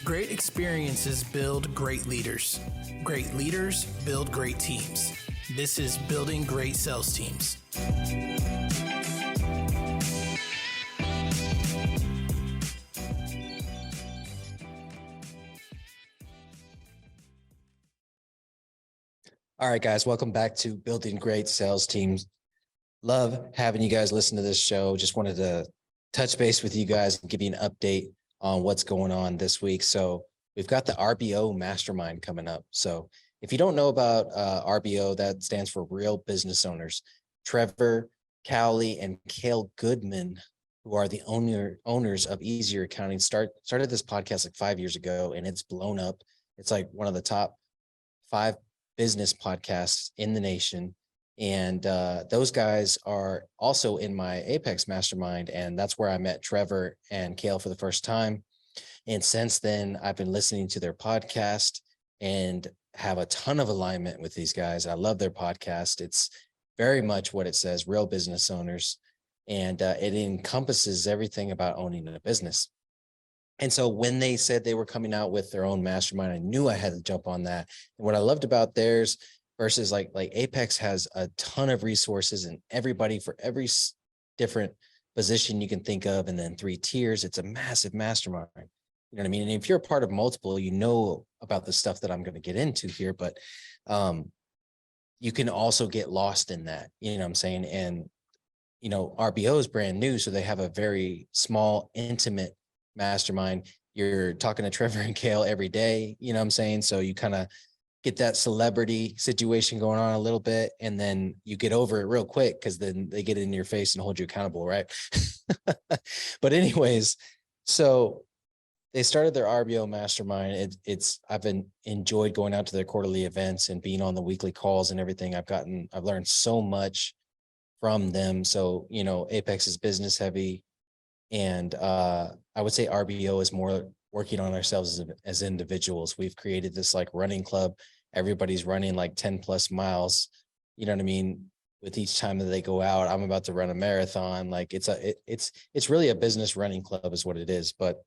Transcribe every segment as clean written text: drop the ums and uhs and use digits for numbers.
Great experiences build great leaders. Great leaders build great teams. This is Building Great Sales Teams. All right, guys, welcome back to Building Great Sales Teams. Love having you guys listen to this show. Just wanted to touch base with you guys and give you an update on what's going on this week. So we've got the RBO Mastermind coming up. So if you don't know about RBO, that stands for Real Business Owners. Trevor Cowley and Cale Goodman, who are the owners of Easier Accounting, started this podcast like 5 years ago, and it's blown up. It's like one of the top 5 business podcasts in the nation. And those guys are also in my Apex Mastermind. And that's where I met Trevor and Cale for the first time. And since then, I've been listening to their podcast and have a ton of alignment with these guys. I love their podcast. It's very much what it says, Real Business Owners. And it encompasses everything about owning a business. And so when they said they were coming out with their own mastermind, I knew I had to jump on that. And what I loved about theirs versus like Apex has a ton of resources and everybody for every different position you can think of. And then 3 tiers, it's a massive mastermind. You know what I mean? And if you're a part of multiple, you know about the stuff that I'm going to get into here, but you can also get lost in that, you know what I'm saying? And, you know, RBO is brand new. So they have a very small, intimate mastermind. You're talking to Trevor and Cale every day, you know what I'm saying? So you kind of get that celebrity situation going on a little bit, and then you get over it real quick because then they get in your face and hold you accountable, right? But anyways, so they started their RBO mastermind. I've enjoyed going out to their quarterly events and being on the weekly calls and everything. I've learned so much from them. So, you know, Apex is business heavy. And I would say RBO is more working on ourselves as individuals. We've created this like running club. Everybody's running like 10 plus miles. You know what I mean? With each time that they go out, I'm about to run a marathon. Like it's really a business running club is what it is. But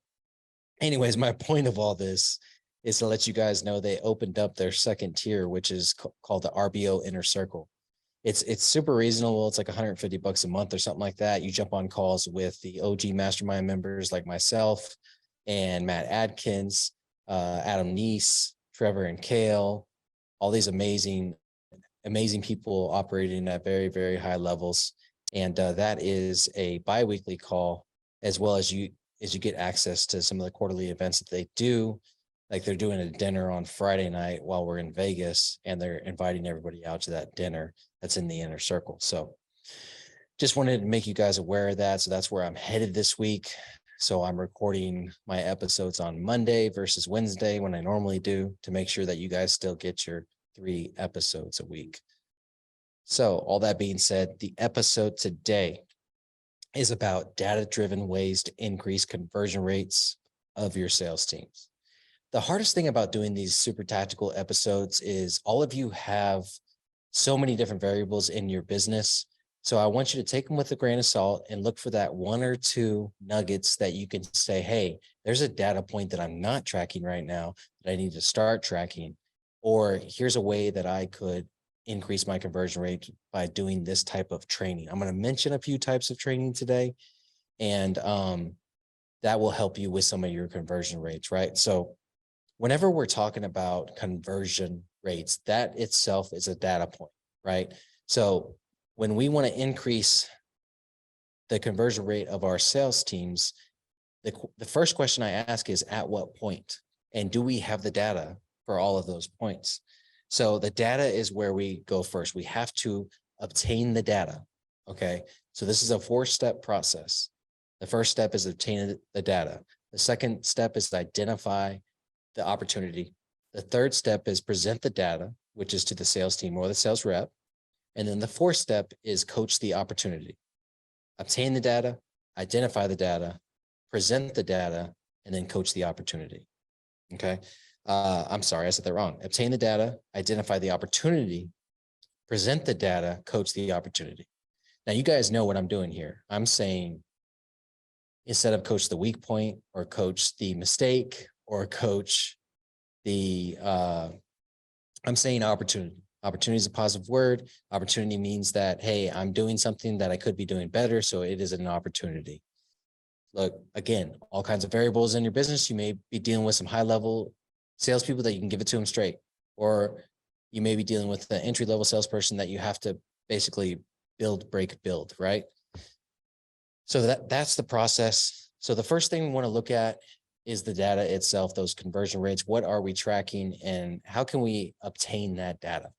anyways, my point of all this is to let you guys know they opened up their second tier, which is called the RBO Inner Circle. It's super reasonable. It's like $150 a month or something like that. You jump on calls with the OG mastermind members like myself and Matt Adkins, Adam Neese, Trevor and Cale, all these amazing people operating at very, very high levels. And that is a bi-weekly call, as well as you get access to some of the quarterly events that they do. Like they're doing a dinner on Friday night while we're in Vegas, and they're inviting everybody out to that dinner that's in the inner circle. So just wanted to make you guys aware of that. So that's where I'm headed this week. So I'm recording my episodes on Monday versus Wednesday when I normally do, to make sure that you guys still get your 3 episodes a week. So all that being said, the episode today is about data-driven ways to increase conversion rates of your sales teams. The hardest thing about doing these super tactical episodes is all of you have so many different variables in your business. So I want you to take them with a grain of salt and look for that 1 or 2 nuggets that you can say, hey, there's a data point that I'm not tracking right now that I need to start tracking. Or here's a way that I could increase my conversion rate by doing this type of training. I'm going to mention a few types of training today, and that will help you with some of your conversion rates, right? So whenever we're talking about conversion rates, that itself is a data point, right? So when we want to increase the conversion rate of our sales teams, the first question I ask is, at what point? And do we have the data for all of those points? So the data is where we go first. We have to obtain the data, okay? So this is a 4-step process. The first step is obtaining the data. The second step is to identify the opportunity. The third step is present the data, which is to the sales team or the sales rep. And then the 4th step is coach the opportunity. Obtain the data, identify the data, present the data, and then coach the opportunity. Okay. I'm sorry, I said that wrong. Obtain the data, identify the opportunity, present the data, coach the opportunity. Now you guys know what I'm doing here. I'm saying, instead of coach the weak point or coach the mistake or coach the, I'm saying opportunity. Opportunity is a positive word. Opportunity means that, hey, I'm doing something that I could be doing better. So it is an opportunity. Look, again, all kinds of variables in your business. You may be dealing with some high level salespeople that you can give it to them straight, or you may be dealing with the entry level salesperson that you have to basically build, break, build, right? So that's the process. So the first thing we want to look at is the data itself, those conversion rates. What are we tracking and how can we obtain that data?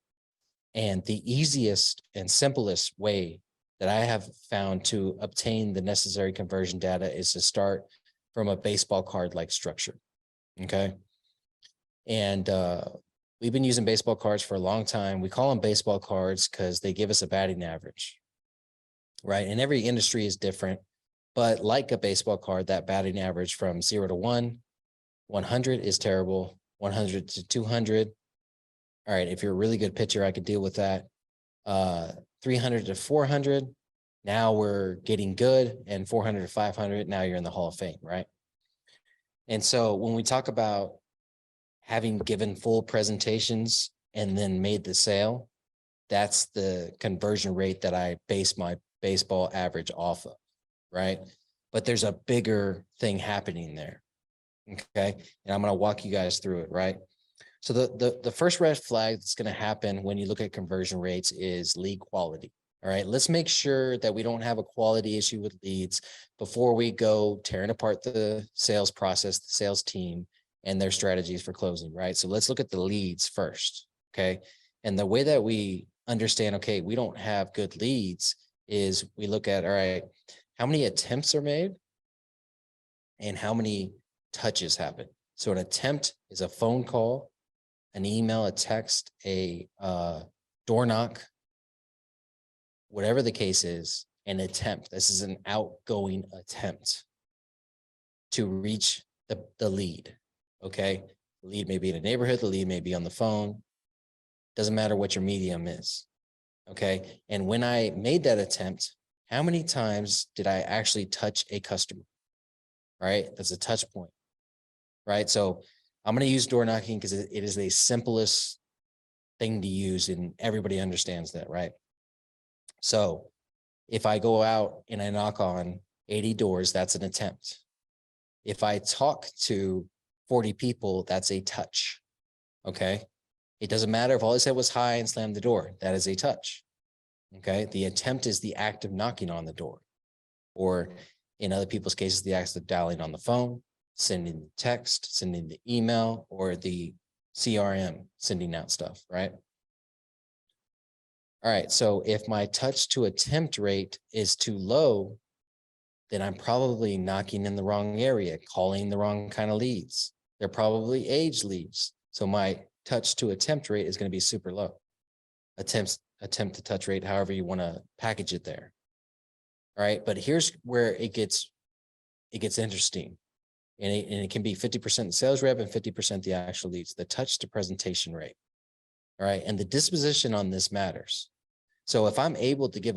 And the easiest and simplest way that I have found to obtain the necessary conversion data is to start from a baseball card like structure. Okay. And we've been using baseball cards for a long time. We call them baseball cards because they give us a batting average, right? And every industry is different, but like a baseball card, that batting average from 0 to 100 is terrible, 100 to 200. All right, if you're a really good pitcher, I could deal with that. 300 to 400, now we're getting good, and 400 to 500, now you're in the Hall of Fame, right? And so when we talk about having given full presentations and then made the sale, that's the conversion rate that I base my baseball average off of, right? But there's a bigger thing happening there, okay? And I'm gonna walk you guys through it, right? So the first red flag that's going to happen when you look at conversion rates is lead quality. All right, let's make sure that we don't have a quality issue with leads before we go tearing apart the sales process, the sales team, and their strategies for closing, right? So let's look at the leads first, okay? And the way that we understand, okay, we don't have good leads is we look at, all right, how many attempts are made and how many touches happen. So an attempt is a phone call, an email, a text, a door knock, whatever the case is, an attempt. This is an outgoing attempt to reach the lead, okay? The lead may be in a neighborhood, the lead may be on the phone. Doesn't matter what your medium is, okay? And when I made that attempt, how many times did I actually touch a customer, right? That's a touch point, right? So I'm going to use door knocking because it is the simplest thing to use and everybody understands that, right? So if I go out and I knock on 80 doors, that's an attempt. If I talk to 40 people, that's a touch, okay? It doesn't matter if all I said was hi and slammed the door, that is a touch, okay? The attempt is the act of knocking on the door, or in other people's cases, the act of dialing on the phone, sending the text, sending the email, or the CRM, sending out stuff, right? All right, so if my touch to attempt rate is too low, then I'm probably knocking in the wrong area, calling the wrong kind of leads. They're probably age leads. So my touch to attempt rate is going to be super low. Attempt to touch rate, however you want to package it there. All right, but here's where it gets interesting. And it can be 50% sales rep and 50% the actual leads, the touch to presentation rate. All right. And the disposition on this matters. So if I'm able to give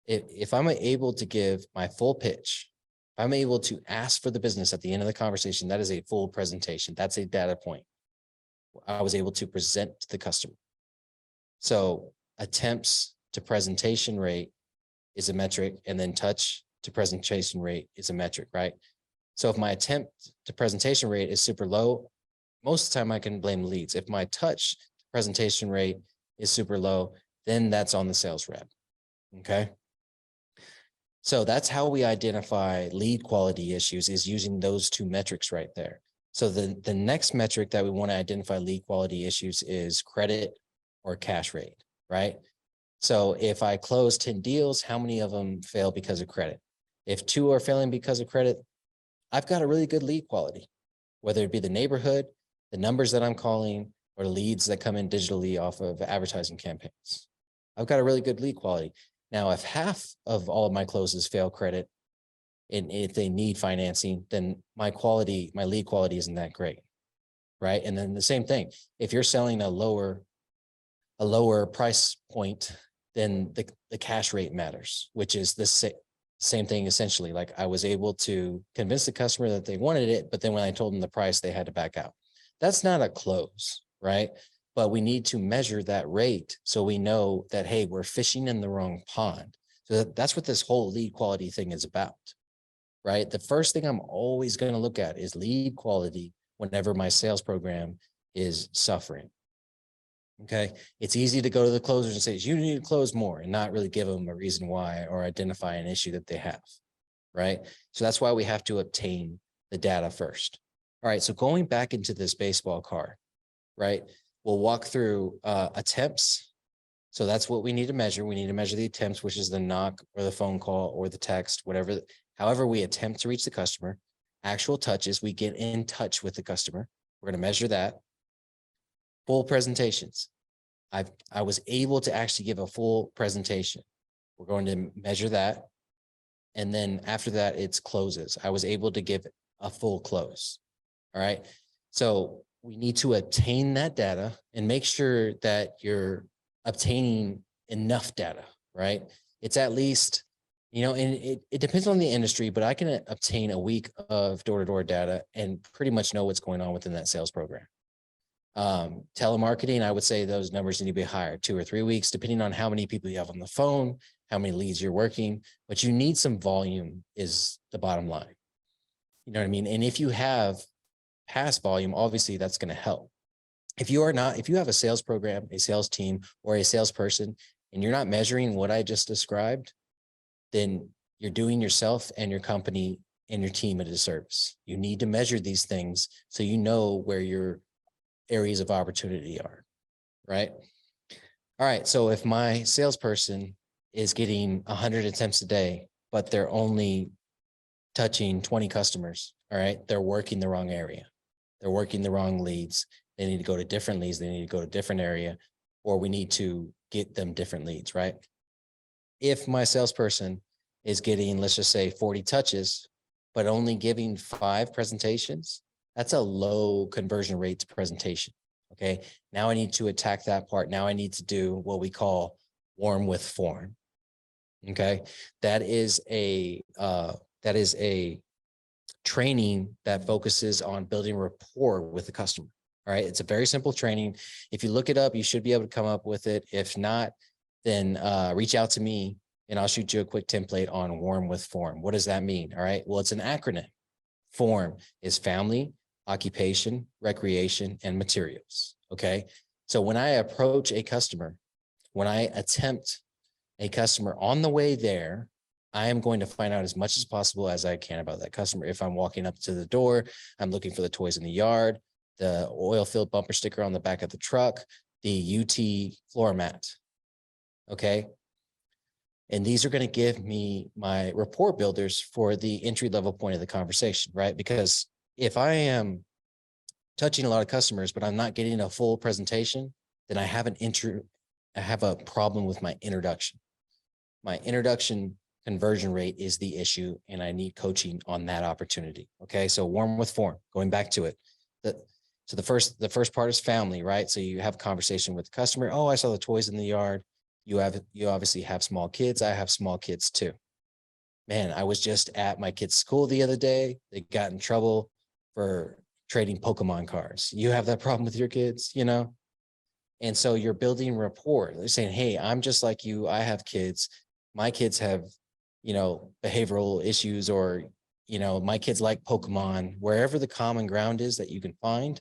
if I'm able to give my full pitch, if I'm able to ask for the business at the end of the conversation, that is a full presentation. That's a data point. I was able to present to the customer. So attempts to presentation rate is a metric, and then touch to presentation rate is a metric, right? So if my attempt to presentation rate is super low, most of the time I can blame leads. If my touch presentation rate is super low, then that's on the sales rep, okay? So that's how we identify lead quality issues, is using those two metrics right there. So the next metric that we want to identify lead quality issues is credit or cash rate, right? So if I close 10 deals, how many of them fail because of credit? If 2 are failing because of credit, I've got a really good lead quality, whether it be the neighborhood, the numbers that I'm calling, or leads that come in digitally off of advertising campaigns. I've got a really good lead quality. Now, if half of all of my closes fail credit, and if they need financing, then my lead quality isn't that great, right? And then the same thing, if you're selling a lower price point, then the cash rate matters, which is the Same thing, essentially. Like I was able to convince the customer that they wanted it, but then when I told them the price, they had to back out. That's not a close, right? But we need to measure that rate so we know that, hey, we're fishing in the wrong pond. So that's what this whole lead quality thing is about, right? The first thing I'm always going to look at is lead quality whenever my sales program is suffering. Okay. It's easy to go to the closers and say, you need to close more and not really give them a reason why or identify an issue that they have. Right. So that's why we have to obtain the data first. All right. So going back into this baseball card, right, we'll walk through attempts. So that's what we need to measure. We need to measure the attempts, which is the knock or the phone call or the text, whatever, however we attempt to reach the customer. Actual touches, we get in touch with the customer. We're going to measure that. Full presentations. I was able to actually give a full presentation. We're going to measure that. And then after that, it's closes. I was able to give a full close. All right. So we need to obtain that data and make sure that you're obtaining enough data, right? It's at least, you know, and it depends on the industry, but I can obtain a week of door-to-door data and pretty much know what's going on within that sales program. Telemarketing, I would say those numbers need to be higher, 2 or 3 weeks, depending on how many people you have on the phone, how many leads you're working, but you need some volume is the bottom line. You know what I mean? And if you have past volume, obviously that's going to help. If you have a sales program, a sales team, or a salesperson, and you're not measuring what I just described, then you're doing yourself and your company and your team a disservice. You need to measure these things so you know where your areas of opportunity are, right? All right. So if my salesperson is getting 100 attempts a day, but they're only touching 20 customers, all right, they're working the wrong area. They're working the wrong leads. They need to go to different leads. They need to go to different area, or we need to get them different leads, right? If my salesperson is getting, let's just say 40 touches, but only giving 5 presentations, that's a low conversion rate to presentation. Okay. Now I need to attack that part. Now I need to do what we call warm with form. Okay. That is a training that focuses on building rapport with the customer. All right. It's a very simple training. If you look it up, you should be able to come up with it. If not, then reach out to me and I'll shoot you a quick template on warm with form. What does that mean? All right. Well, it's an acronym. Form is family, occupation, recreation, and materials. Okay. So when I approach a customer, when I attempt a customer on the way there, I am going to find out as much as possible as I can about that customer. If I'm walking up to the door, I'm looking for the toys in the yard, the oil-filled bumper sticker on the back of the truck, the UT floor mat. Okay. And these are going to give me my rapport builders for the entry level point of the conversation, right? Because if I am touching a lot of customers, but I'm not getting a full presentation, then I have a problem with my introduction. My introduction conversion rate is the issue, and I need coaching on that opportunity. Okay. So warm with form, going back to it. So the first part is family, right? So you have a conversation with the customer. Oh, I saw the toys in the yard. You obviously have small kids. I have small kids too. Man, I was just at my kid's school the other day. They got in trouble for trading Pokemon cards. You have that problem with your kids, you know? And so you're building rapport. They're saying, hey, I'm just like you. I have kids. My kids have, you know, behavioral issues, or, you know, my kids like Pokemon. Wherever the common ground is that you can find,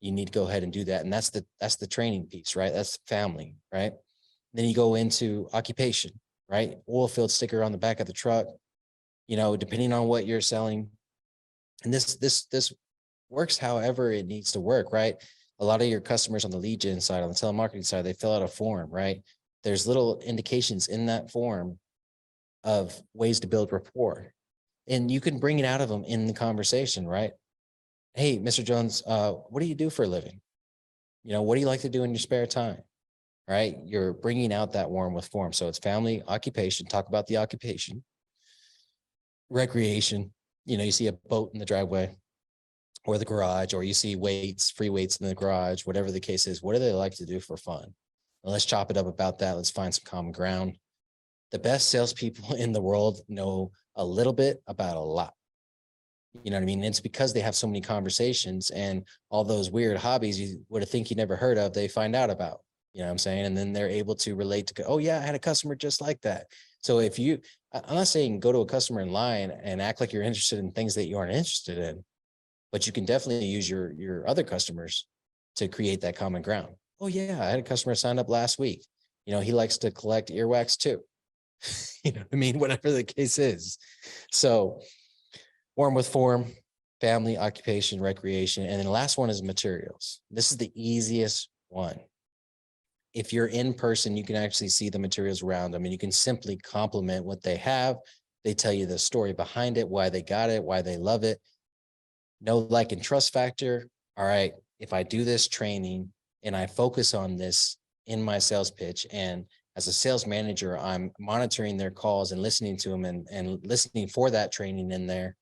you need to go ahead and do that. And that's the training piece, right? That's family, right? Then you go into occupation, right? Oil field sticker on the back of the truck, you know, depending on what you're selling. And this works however it needs to work, right? A lot of your customers on the lead gen side, on the telemarketing side, they fill out a form, right? There's little indications in that form of ways to build rapport. And you can bring it out of them in the conversation, right? Hey, Mr. Jones, what do you do for a living? You know, what do you like to do in your spare time? Right? You're bringing out that warm with form. So it's family, occupation, talk about the occupation, recreation. You know, you see a boat in the driveway or the garage, or you see free weights in the garage, whatever the case is. What do they like to do for fun? Well, let's chop it up about that. Let's find some common ground. The best salespeople in the world know a little bit about a lot. You know what I mean? It's because they have so many conversations, and all those weird hobbies you would have think you never heard of, they find out about, you know what I'm saying? And then they're able to relate to, oh yeah, I had a customer just like that. So if you, I'm not saying go to a customer in line and act like you're interested in things that you aren't interested in, but you can definitely use your other customers to create that common ground. Oh yeah, I had a customer sign up last week. You know, he likes to collect earwax too. You know what I mean? Whatever the case is. So form with form, family, occupation, recreation. And then the last one is materials. This is the easiest one. If you're in person, you can actually see the materials around them and you can simply compliment what they have. They tell you the story behind it, why they got it, why they love it. No like and trust factor. All right, if I do this training and I focus on this in my sales pitch, and as a sales manager, I'm monitoring their calls and listening to them and listening for that training in there,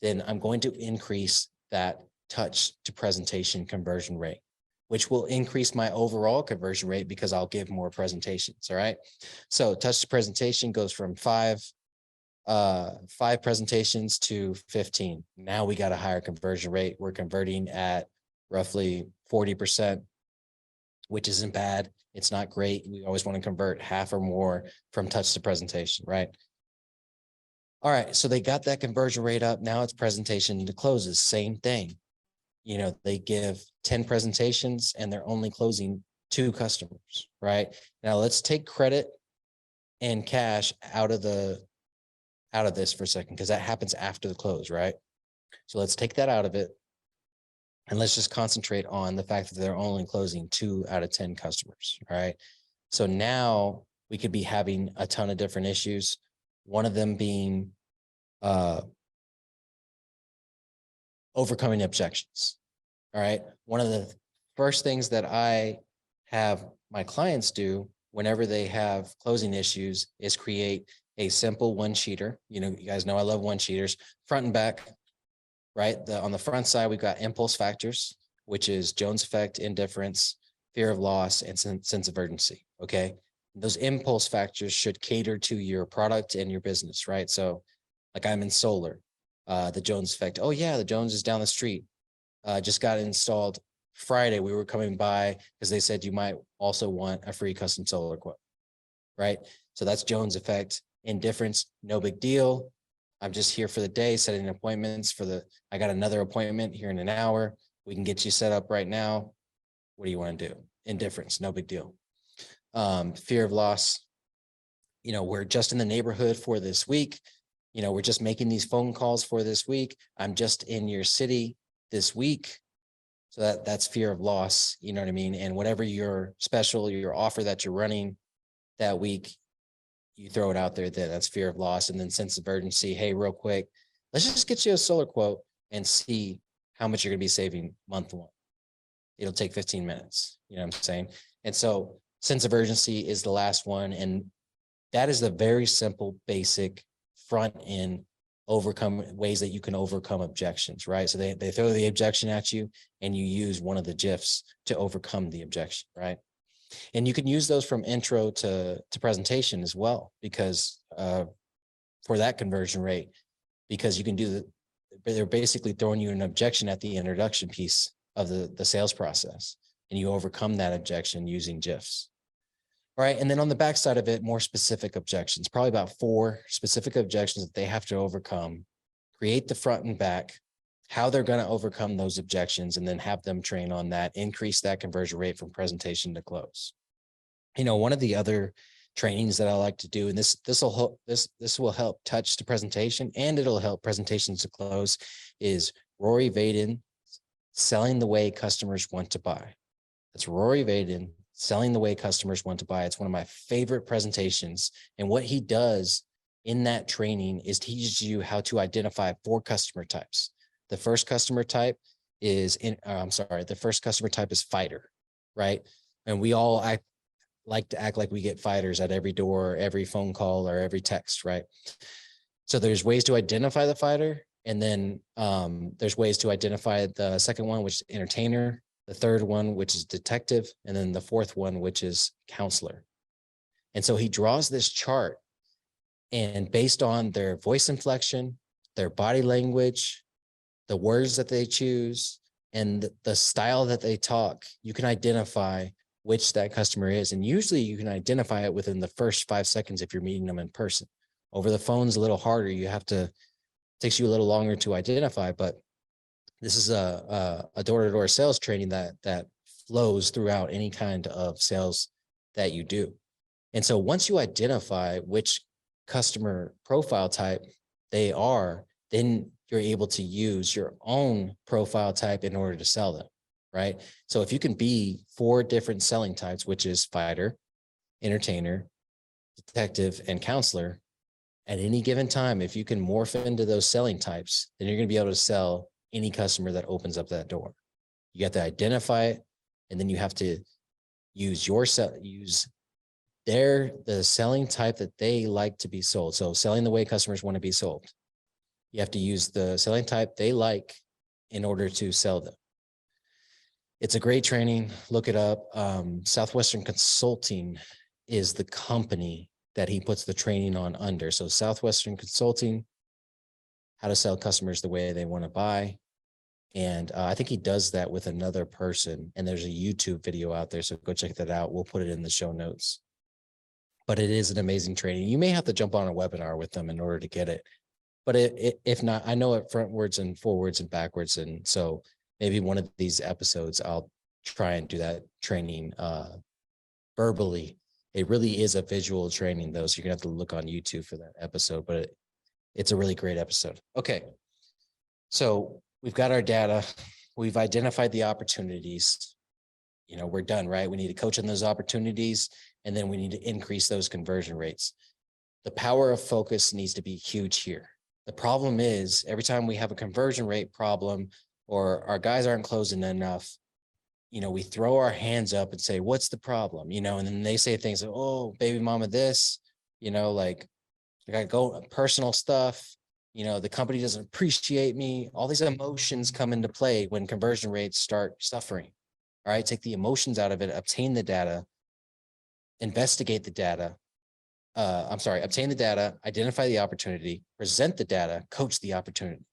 then I'm going to increase that touch to presentation conversion rate, which will increase my overall conversion rate because I'll give more presentations. All right. So touch to presentation goes from five presentations to 15. Now we got a higher conversion rate. We're converting at roughly 40%, which isn't bad. It's not great. We always want to convert half or more from touch to presentation, right? All right, so they got that conversion rate up. Now it's presentation to closes, same thing. You know, they give 10 presentations and they're only closing 2 customers, right? Now let's take credit and cash out of this for a second, because that happens after the close, right? So let's take that out of it. And let's just concentrate on the fact that they're only closing 2 out of 10 customers, all right? So now we could be having a ton of different issues. One of them being overcoming objections. All right. One of the first things that I have my clients do whenever they have closing issues is create a simple one-sheeter. You know, you guys know I love one-sheeters, front and back, right? On the front side, we've got impulse factors, which is Jones effect, indifference, fear of loss, and sense of urgency. Okay. Those impulse factors should cater to your product and your business, right? So like I'm in solar, the Jones effect. Oh yeah, the Jones is down the street. Just got installed Friday. We were coming by because they said you might also want a free custom solar quote, right? So that's Jones effect. Indifference, no big deal. I'm just here for the day, setting appointments I got another appointment here in an hour. We can get you set up right now. What do you want to do? Indifference, no big deal. Fear of loss. You know, we're just in the neighborhood for this week. You know, we're just making these phone calls for this week. I'm just in your city this week. So that's fear of loss. You know what I mean? And whatever your special, your offer that you're running that week, you throw it out there, then that's fear of loss. And then sense of urgency. Hey, real quick, let's just get you a solar quote and see how much you're going to be saving month 1. It'll take 15 minutes. You know what I'm saying? And so sense of urgency is the last one. And that is the very simple, basic front end ways that you can overcome objections, right? So they throw the objection at you and you use one of the GIFs to overcome the objection, right? And you can use those from intro to presentation as well, because for that conversion rate, because you can they're basically throwing you an objection at the introduction piece of the sales process, and you overcome that objection using GIFs. All right. And then on the backside of it, more specific objections, probably about 4 specific objections that they have to overcome, create the front and back, how they're going to overcome those objections, and then have them train on that, increase that conversion rate from presentation to close. You know, one of the other trainings that I like to do, and this will help touch to presentation and it'll help presentations to close, is Rory Vaden, Selling the Way Customers Want to Buy. That's Rory Vaden, Selling the Way Customers Want to Buy. It's one of my favorite presentations. And what he does in that training is teaches you how to identify 4 customer types. The first customer type is fighter, right? And we all like to act like we get fighters at every door, every phone call, or every text, right? So there's ways to identify the fighter. And then there's ways to identify the second one, which is entertainer, the third one, which is detective, and then the fourth one, which is counselor. And so he draws this chart, and based on their voice inflection, their body language, the words that they choose, and the style that they talk, you can identify which that customer is. And usually you can identify it within the first 5 seconds if you're meeting them in person. Over the phone's a little harder. Takes you a little longer to identify, but this is a door-to-door sales training that flows throughout any kind of sales that you do. And so once you identify which customer profile type they are, then you're able to use your own profile type in order to sell them, right? So if you can be 4 different selling types, which is fighter, entertainer, detective, and counselor, at any given time, if you can morph into those selling types, then you're going to be able to sell any customer that opens up that door. You have to identify it, and then you have to use the selling type that they like to be sold. So selling the way customers want to be sold. You have to use the selling type they like in order to sell them. It's a great training. Look it up. Southwestern Consulting is the company that he puts the training on under. So Southwestern Consulting, how to sell customers the way they want to buy. And I think he does that with another person. And there's a YouTube video out there. So go check that out. We'll put it in the show notes. But it is an amazing training. You may have to jump on a webinar with them in order to get it. But if not, I know it frontwards and forwards and backwards. And so maybe one of these episodes, I'll try and do that training verbally. It really is a visual training though. So you're gonna have to look on YouTube for that episode, but it's a really great episode. Okay. So we've got our data. We've identified the opportunities. We're done, right? We need to coach on those opportunities, and then we need to increase those conversion rates. The power of focus needs to be huge here. The problem is every time we have a conversion rate problem or our guys aren't closing enough, we throw our hands up and say, what's the problem? And then they say things like, oh, baby mama, this, like I got to go personal stuff. The company doesn't appreciate me. All these emotions come into play when conversion rates start suffering. All right. Take the emotions out of it, obtain the data, investigate the data. Obtain the data, identify the opportunity, present the data, coach the opportunity.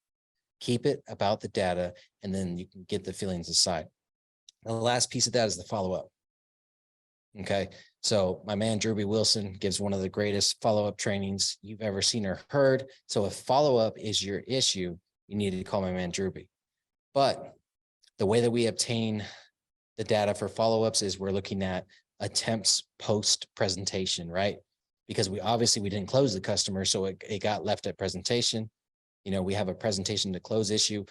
Keep it about the data, and then you can get the feelings aside. The last piece of that is the follow-up. Okay. So my man, Drewby Wilson, gives one of the greatest follow-up trainings you've ever seen or heard. So if follow-up is your issue, you need to call my man, Drewby. But the way that we obtain the data for follow-ups is we're looking at attempts post-presentation, right? Because we didn't close the customer. So it got left at presentation. We have a presentation to close issue.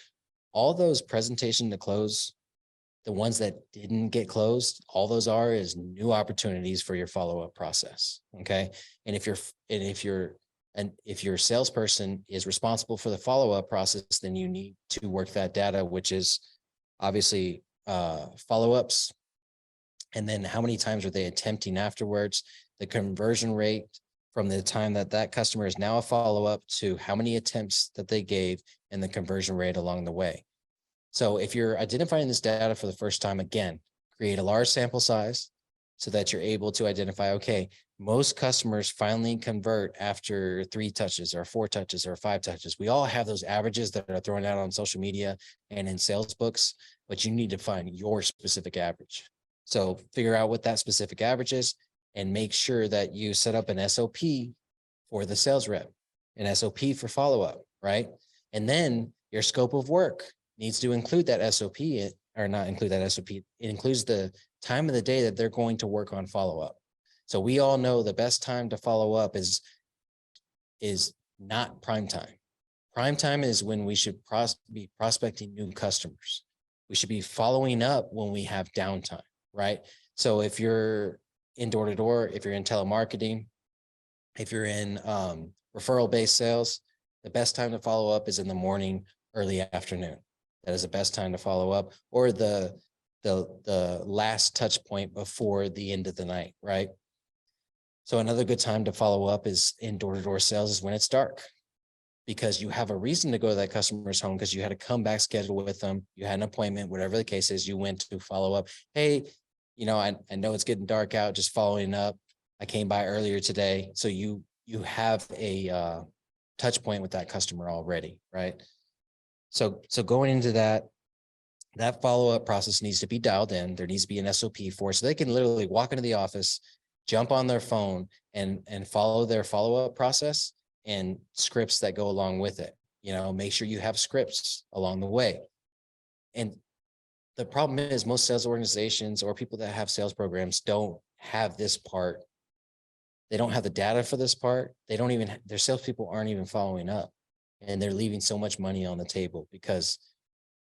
All those presentation to close, the ones that didn't get closed, all those is new opportunities for your follow-up process. Okay. And if your salesperson is responsible for the follow-up process, then you need to work that data, which is obviously follow-ups. And then how many times are they attempting afterwards? The conversion rate from the time that customer is now a follow-up to how many attempts that they gave, and the conversion rate along the way. So if you're identifying this data for the first time, again, create a large sample size so that you're able to identify, okay, most customers finally convert after 3 touches or 4 touches or 5 touches. We all have those averages that are thrown out on social media and in sales books, but you need to find your specific average. So figure out what that specific average is, and make sure that you set up an SOP for the sales rep, an SOP for follow-up, right? And then your scope of work needs to include that SOP, or not include that SOP. It includes the time of the day that they're going to work on follow-up. So we all know the best time to follow up is not prime time. Prime time is when we should be prospecting new customers. We should be following up when we have downtime, right? So if you're in door-to-door, if you're in telemarketing, if you're in referral-based sales, the best time to follow up is in the morning, early afternoon. That is the best time to follow up, or the last touch point before the end of the night, right? So another good time to follow up is in door-to-door sales is when it's dark, because you have a reason to go to that customer's home because you had a comeback schedule with them. You had an appointment, whatever the case is, you went to follow up. Hey, I know it's getting dark out, just following up. I came by earlier today. So you have a touch point with that customer already, right? So going into that follow-up process needs to be dialed in. There needs to be an SOP for it, so they can literally walk into the office, jump on their phone and follow their follow-up process and scripts that go along with it. Make sure you have scripts along the way. And the problem is most sales organizations or people that have sales programs don't have this part. They don't have the data for this part. Their salespeople aren't even following up, and they're leaving so much money on the table because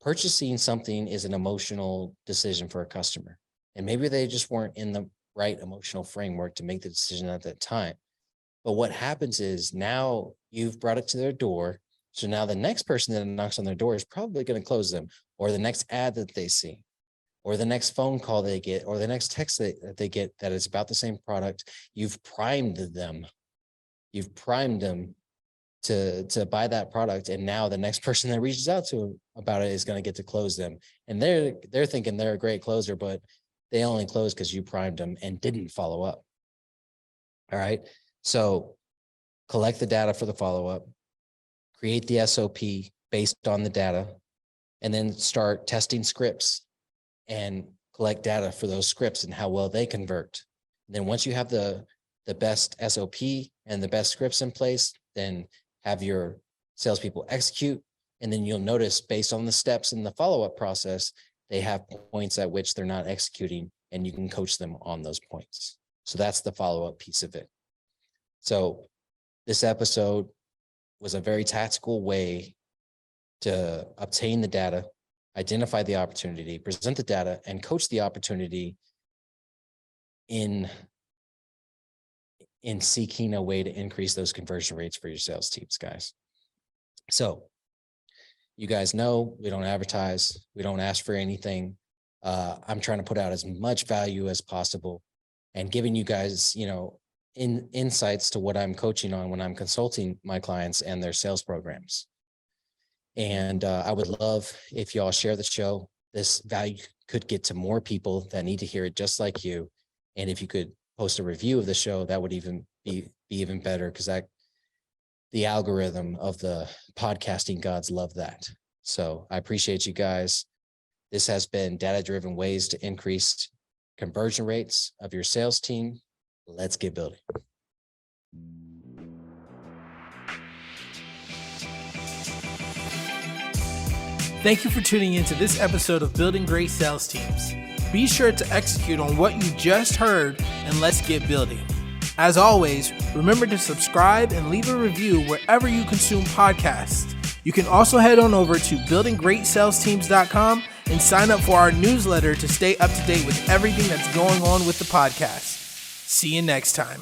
purchasing something is an emotional decision for a customer. And maybe they just weren't in the right emotional framework to make the decision at that time. But what happens is now you've brought it to their door. So now the next person that knocks on their door is probably going to close them, or the next ad that they see, or the next phone call they get, or the next text that they get that is about the same product. You've primed them. You've primed them to buy that product. And now the next person that reaches out to them about it is going to get to close them. And they're thinking they're a great closer, but they only closed because you primed them and didn't follow up. All right. So collect the data for the follow-up, create the SOP based on the data, and then start testing scripts and collect data for those scripts and how well they convert. And then once you have the best SOP and the best scripts in place, then have your salespeople execute. And then you'll notice based on the steps in the follow-up process, they have points at which they're not executing, and you can coach them on those points. So that's the follow-up piece of it. So this episode was a very tactical way to obtain the data, identify the opportunity, present the data, and coach the opportunity in seeking a way to increase those conversion rates for your sales teams, guys. So you guys know we don't advertise. We don't ask for anything. I'm trying to put out as much value as possible and giving you guys, insights to what I'm coaching on when I'm consulting my clients and their sales programs. And I would love if y'all share the show. This value could get to more people that need to hear it just like you. And if you could post a review of the show, that would even be even better, because the algorithm of the podcasting gods love that. So I appreciate you guys. This has been data-driven ways to increase conversion rates of your sales team. Let's get building. Thank you for tuning into this episode of Building Great Sales Teams. Be sure to execute on what you just heard, and let's get building. As always, remember to subscribe and leave a review wherever you consume podcasts. You can also head on over to buildinggreatsalesteams.com and sign up for our newsletter to stay up to date with everything that's going on with the podcast. See you next time.